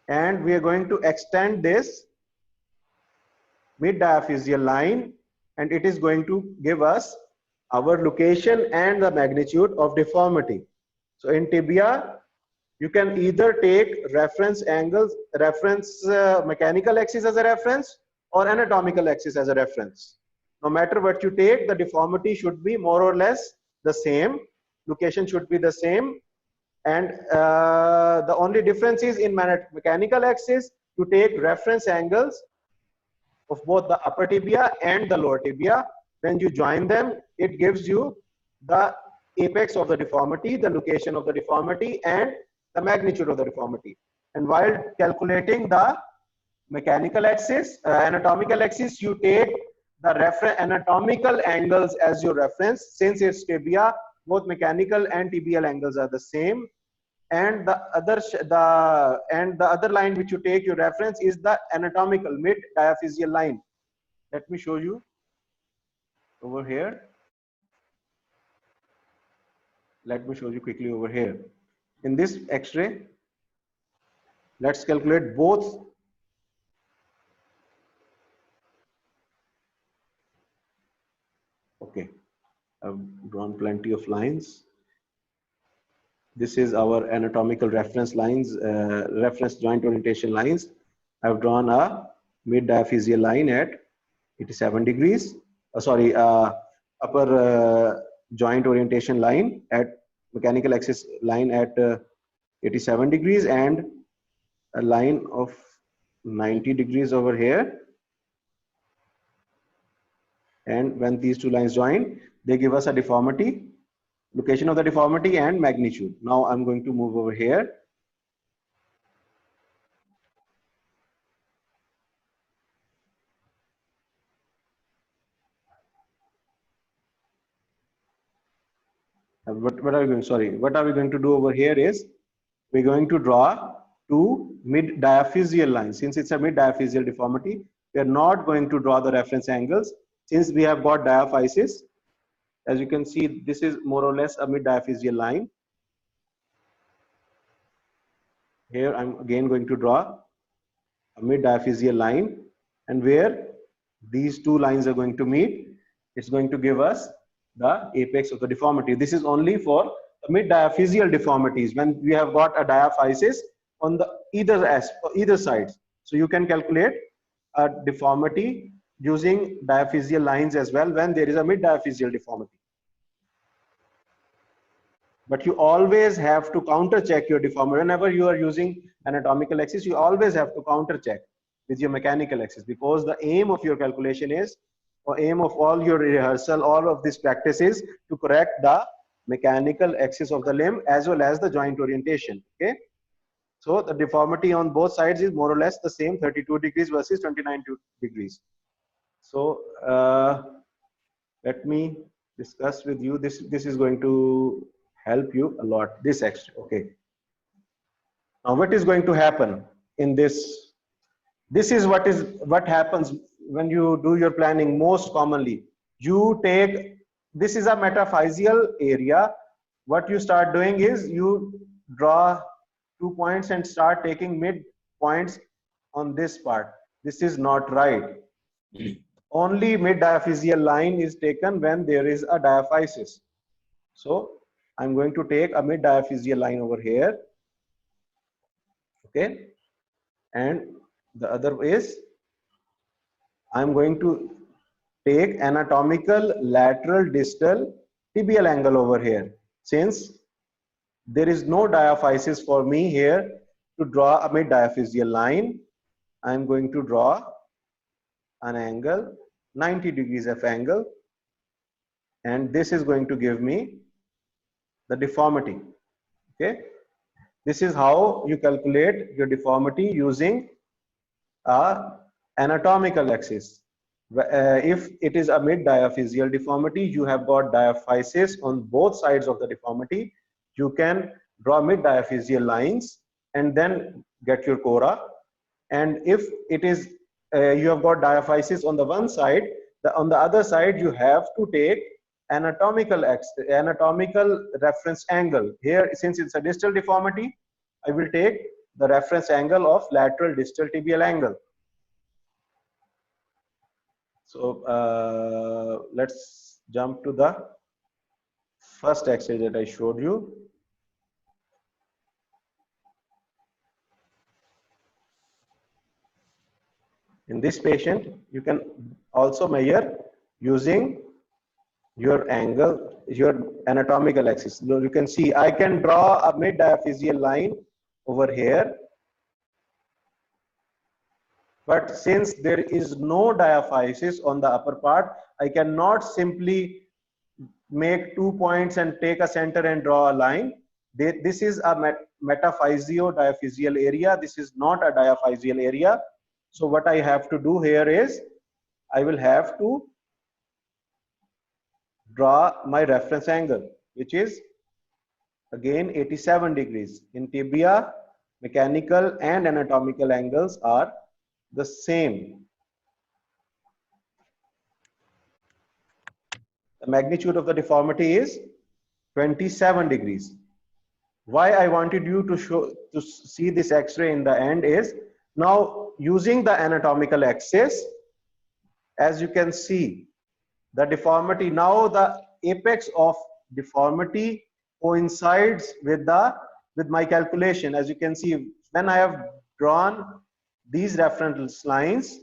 and we are going to extend this mid diaphyseal line, and it is going to give us our location and the magnitude of deformity. So in tibia, you can either take reference angles, mechanical axis as a reference or anatomical axis as a reference. No matter what you take, the deformity should be more or less the same, location should be the same. And the only difference is in mechanical axis, you take reference angles of both the upper tibia and the lower tibia. When you join them, it gives you the apex of the deformity, the location of the deformity, and the magnitude of the deformity. And while calculating the mechanical axis, anatomical axis, you take the anatomical angles as your reference. Since it's tibia, both mechanical and tibial angles are the same. And the other line which you take your reference is the anatomical mid diaphyseal line. Let me show you over here. Let me show you quickly over here. In this X-ray, let's calculate both. Okay, I've drawn plenty of lines. This is our anatomical reference lines, reference joint orientation lines. I've drawn a mid diaphyseal line at 87 degrees. Upper joint orientation line at mechanical axis line at 87 degrees, and a line of 90 degrees over here. And when these two lines join, they give us a deformity, location of the deformity and magnitude. Now I'm going to move over here. what are we going, sorry, what are we going to do over here is we're going to draw two mid diaphyseal lines. Since it's a mid diaphyseal deformity, we are not going to draw the reference angles since we have got diaphysis. As you can see, this is more or less a mid diaphyseal line. Here I'm again going to draw a mid diaphyseal line, and where these two lines are going to meet, it's going to give us the apex of the deformity. This is only for the mid diaphyseal deformities when we have got a diaphysis on the either sides. So you can calculate a deformity using diaphyseal lines as well when there is a mid diaphyseal deformity. But you always have to counter check your deformity. Whenever you are using anatomical axis, you always have to counter check with your mechanical axis, because the aim of your calculation is, or aim of all your rehearsal, all of this practice is to correct the mechanical axis of the limb as well as the joint orientation. Okay, so the deformity on both sides is more or less the same, 32 degrees versus 29 degrees. So let me discuss with you this. This is going to help you a lot, this extra. Okay, now what is going to happen in this? This is what happens when you do your planning most commonly. You take, this is a metaphyseal area. What you start doing is you draw 2 points and start taking mid points on this part. This is not right. Only mid diaphyseal line is taken when there is a diaphysis. So I'm going to take a mid diaphyseal line over here. Okay, and the other is I'm going to take anatomical lateral distal tibial angle over here. Since there is no diaphysis for me here to draw a mid diaphyseal line, I'm going to draw an angle 90 degrees of angle, and this is going to give me the deformity. Okay, this is how you calculate your deformity using a anatomical axis. If it is a mid diaphyseal deformity, you have got diaphysis on both sides of the deformity, you can draw mid diaphyseal lines and then get your cora. And if it is you have got diaphysis on the one side, on the other side you have to take anatomical reference angle. Here, since it's a distal deformity, I will take the reference angle of lateral distal tibial angle. So let's jump to the first X-ray that I showed you. In this patient, you can also measure using your angle, your anatomical axis. You can see I can draw a mid diaphyseal line over here, but since there is no diaphysis on the upper part, I cannot simply make 2 points and take a center and draw a line. This is a metaphysio-diaphyseal area. This is not a diaphyseal area. So what I have to do here is I will have to draw my reference angle, which is again 87 degrees. In tibia, mechanical and anatomical angles are the same. The magnitude of the deformity is 27 degrees. Why I wanted you to see this X-ray in the end is, now using the anatomical axis, as you can see, the deformity, now the apex of deformity coincides with my calculation. As you can see, when I have drawn these reference lines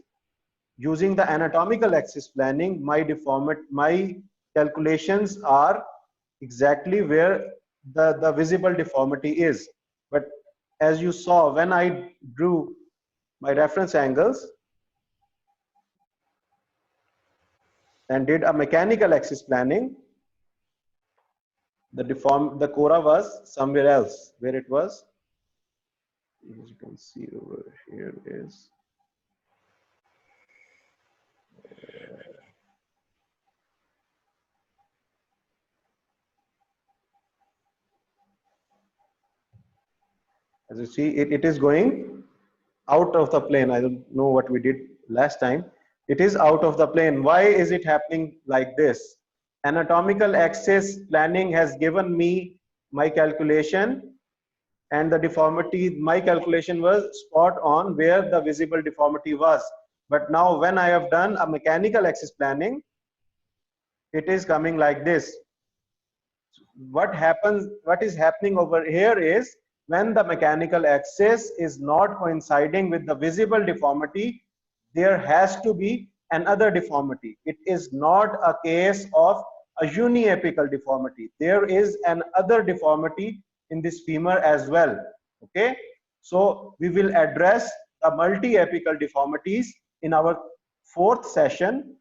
using the anatomical axis planning, my calculations are exactly where the visible deformity is. But as you saw, when I drew my reference angles and did a mechanical axis planning, the cora was somewhere else. Where it was, as you can see over here, is As you see, it is going out of the plane. I don't know what we did last time. It is out of the plane. Why is it happening like this? Anatomical axis planning has given me my calculation, and the deformity, my calculation was spot on where the visible deformity was. But now when I have done a mechanical axis planning, it is coming like this. What is happening over here is, when the mechanical axis is not coinciding with the visible deformity, there has to be another deformity. It is not a case of a uniapical deformity. There is an other deformity in this femur as well. Okay, so we will address the multi-apical deformities in our fourth session.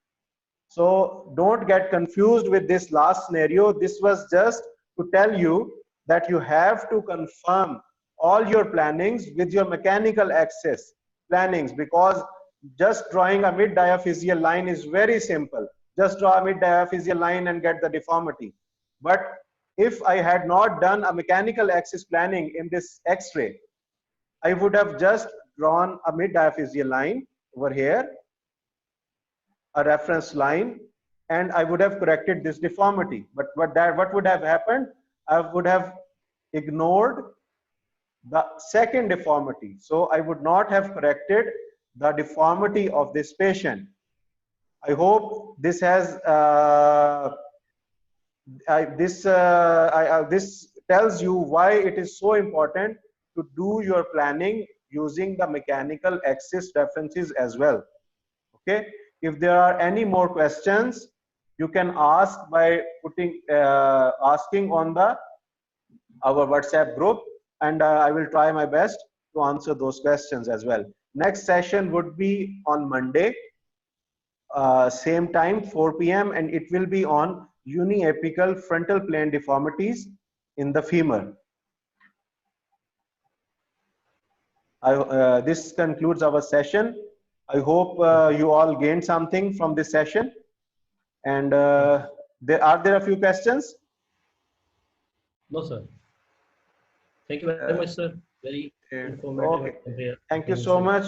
So don't get confused with this last scenario. This was just to tell you that you have to confirm all your plannings with your mechanical axis plannings, because just drawing a mid diaphyseal line is very simple. Just draw a mid diaphyseal line and get the deformity. But if I had not done a mechanical axis planning in this X-ray, I would have just drawn a mid diaphyseal line over here, a reference line, and I would have corrected this deformity. But what would have happened? I would have ignored the second deformity. So I would not have corrected the deformity of this patient. I hope this has this tells you why it is so important to do your planning using the mechanical axis references as well. Okay, if there are any more questions, you can ask by putting asking on our WhatsApp group, and I will try my best to answer those questions as well. Next session would be on Monday, same time, 4 p.m., and it will be on uniapical frontal plane deformities in the femur. This concludes our session. I hope you all gained something from this session. And are there a few questions? No, sir. Thank you very much, sir. Very informative. Okay. Thank you so much.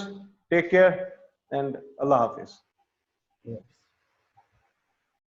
Take care, and Allah Hafiz. Yeah.